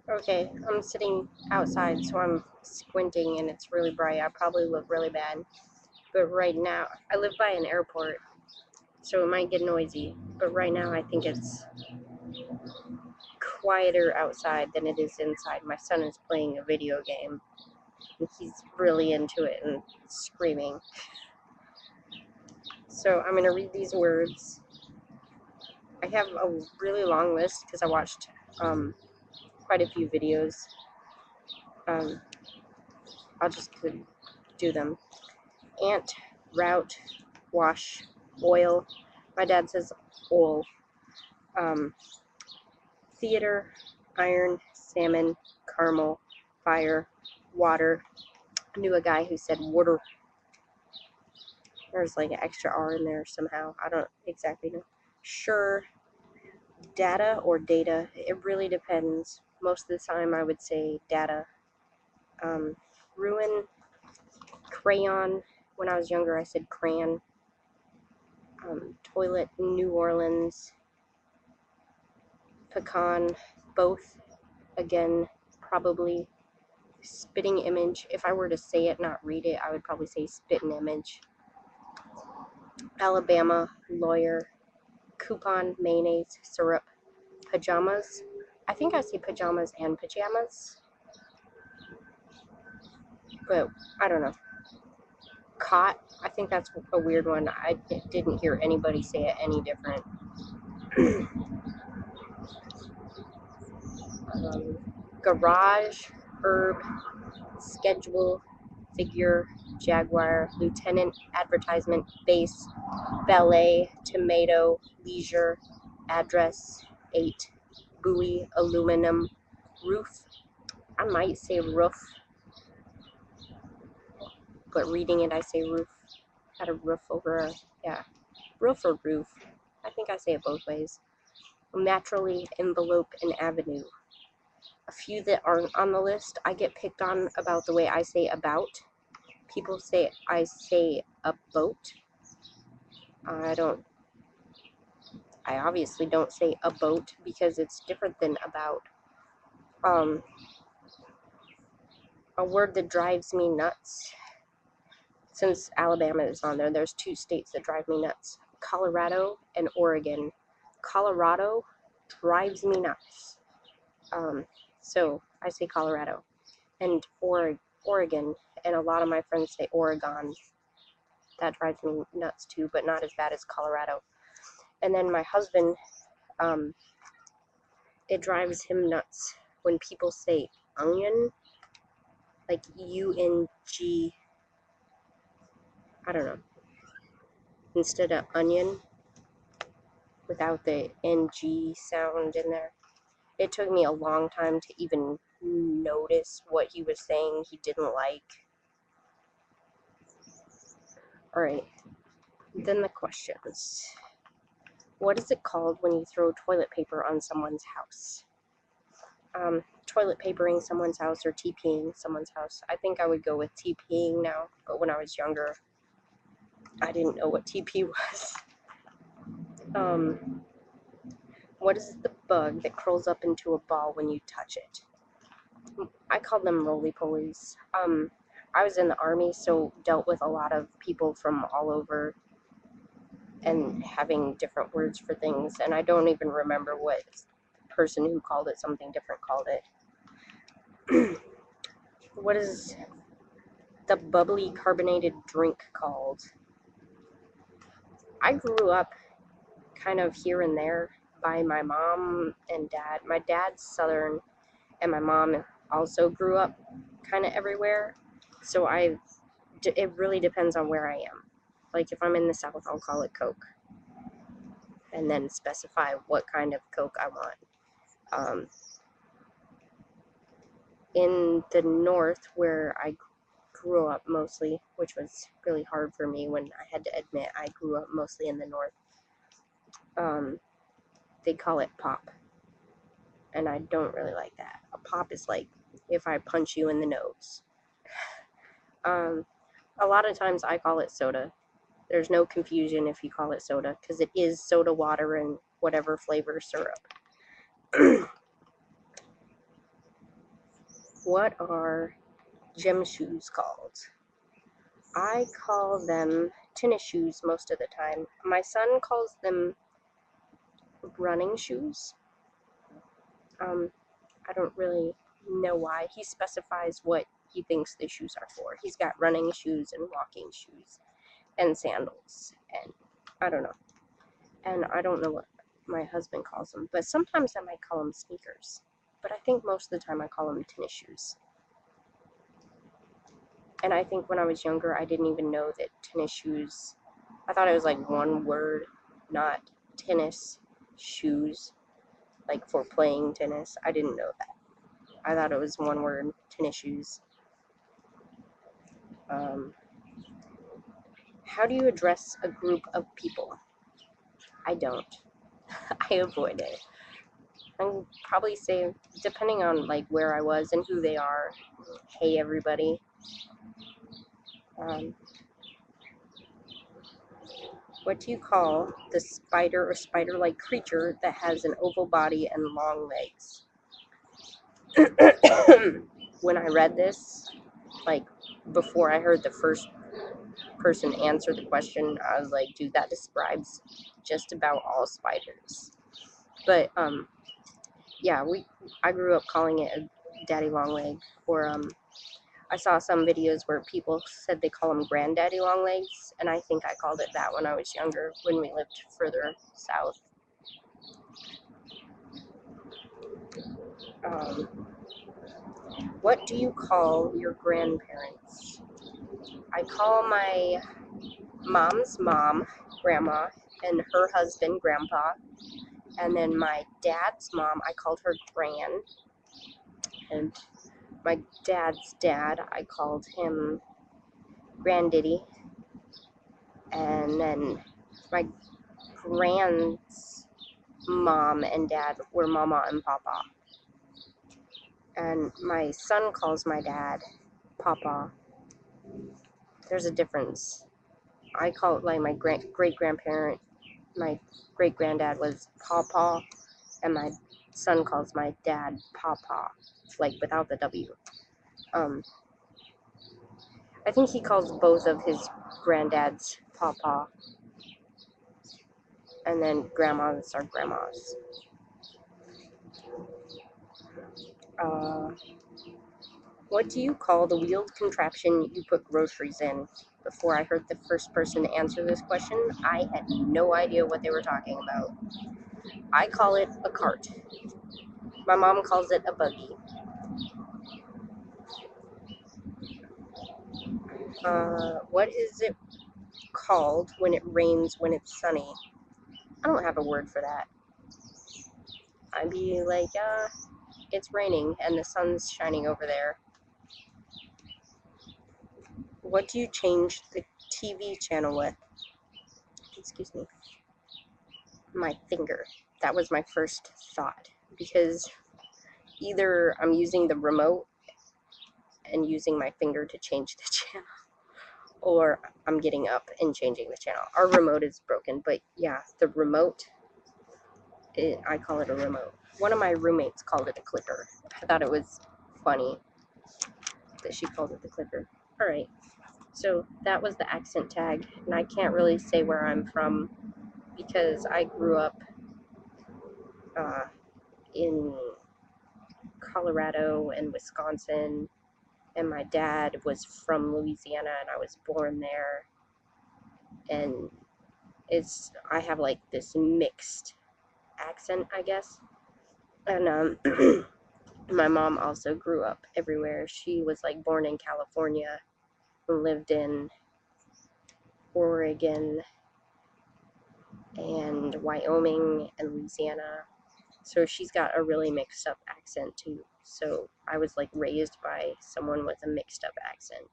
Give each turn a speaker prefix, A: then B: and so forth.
A: Okay, I'm sitting outside, so I'm squinting and it's really bright. I probably look really bad. But right now, I live by an airport, so it might get noisy. But right now, I think it's quieter outside than it is inside. My son is playing a video game, and he's really into it and screaming. So I'm going to read these words. I have a really long list because I watched quite a few videos. I'll just do them. Ant, route, wash, oil. My dad says oil. Theater, iron, salmon, caramel, fire, water. I knew a guy who said water. There's like an extra R in there somehow. I don't exactly know. Sure, data or data. It really depends. Most of the time I would say data. Ruin, crayon. When I was younger I said crayon. Toilet, New Orleans. Pecan, both. Again, probably. Spitting image. If I were to say it, not read it, I would probably say spitting image. Alabama, lawyer. Coupon, mayonnaise, syrup. Pajamas. I think I say pajamas and pajamas, but I don't know. Cot. I think that's a weird one. I didn't hear anybody say it any different. Garage, herb, schedule, figure, jaguar, lieutenant, advertisement, base, ballet, tomato, leisure, address, 8, buoy, aluminum, roof. I might say roof, but reading it I say roof. Had a roof over a, yeah, roof or roof. I think I say it both ways. Naturally, envelope, and avenue. A few that aren't on the list, I get picked on about the way I say about. People say I say a boat. I obviously don't say a boat because it's different than about. A word that drives me nuts. Since Alabama is on there, there's 2 states that drive me nuts. Colorado and Oregon. Colorado drives me nuts. So I say Colorado. And Oregon, and a lot of my friends say Oregon. That drives me nuts too, but not as bad as Colorado. And then my husband, it drives him nuts when people say onion, like U-N-G, I don't know, instead of onion, without the N-G sound in there. It took me a long time to even notice what he was saying he didn't like. Alright, then the questions. What is it called when you throw toilet paper on someone's house? Toilet papering someone's house or TPing someone's house. I think I would go with TPing now, but when I was younger, I didn't know what TP was. What is the bug that curls up into a ball when you touch it? I call them roly-polies. I was in the Army, so dealt with a lot of people from all over and having different words for things, and I don't even remember what person who called it something different called it. What is the bubbly carbonated drink called? I grew up kind of here and there by my mom and dad. My dad's Southern, and my mom also grew up kind of everywhere. So it really depends on where I am. Like if I'm in the South, I'll call it Coke, and then specify what kind of Coke I want. In the North, where I grew up mostly, which was really hard for me when I had to admit I grew up mostly in the North, they call it pop, and I don't really like that. A pop is like if I punch you in the nose. A lot of times I call it soda. There's no confusion if you call it soda, because it is soda water and whatever flavor syrup. What are gym shoes called? I call them tennis shoes most of the time. My son calls them running shoes. I don't really know why. He specifies what he thinks the shoes are for. He's got running shoes and walking shoes and sandals, and I don't know. And I don't know what my husband calls them, but sometimes I might call them sneakers. But I think most of the time I call them tennis shoes. And I think when I was younger, I didn't even know that tennis shoes, I thought it was like one word, not tennis shoes, like for playing tennis. I didn't know that. I thought it was one word, tennis shoes. How do you address a group of people? I don't. I avoid it. I'd probably say, depending on like where I was and who they are, hey everybody. What do you call the spider or spider-like creature that has an oval body and long legs? When I read this, like before I heard the first person answer the question, I was like, dude, that describes just about all spiders. But yeah, I grew up calling it a daddy long leg, or I saw some videos where people said they call them granddaddy long legs, and I think I called it that when I was younger, when we lived further south. What do you call your grandparents? I call my mom's mom grandma, and her husband grandpa, and then my dad's mom, I called her gran, and my dad's dad, I called him granddaddy, and then my grand's mom and dad were mama and papa, and my son calls my dad papa. There's a difference. I call it like my great-grandparent, my great-granddad was papa, and my son calls my dad papa, like without the W. I think he calls both of his granddads papa, and then grandmas are grandmas. What do you call the wheeled contraption you put groceries in? Before I heard the first person answer this question, I had no idea what they were talking about. I call it a cart. My mom calls it a buggy. What is it called when it rains when it's sunny? I don't have a word for that. I'd be like, it's raining and the sun's shining over there. What do you change the TV channel with? Excuse me. My finger. That was my first thought, because either I'm using the remote and using my finger to change the channel, or I'm getting up and changing the channel. Our remote is broken, but yeah, the remote, I call it a remote. One of my roommates called it a clicker. I thought it was funny that she called it the clicker. All right, so that was the accent tag, and I can't really say where I'm from because I grew up in Colorado and Wisconsin, and my dad was from Louisiana, and I was born there, and I have like this mixed accent, I guess. And my mom also grew up everywhere. She was like born in California and lived in Oregon and Wyoming and Louisiana. So she's got a really mixed up accent too. So I was like raised by someone with a mixed up accent.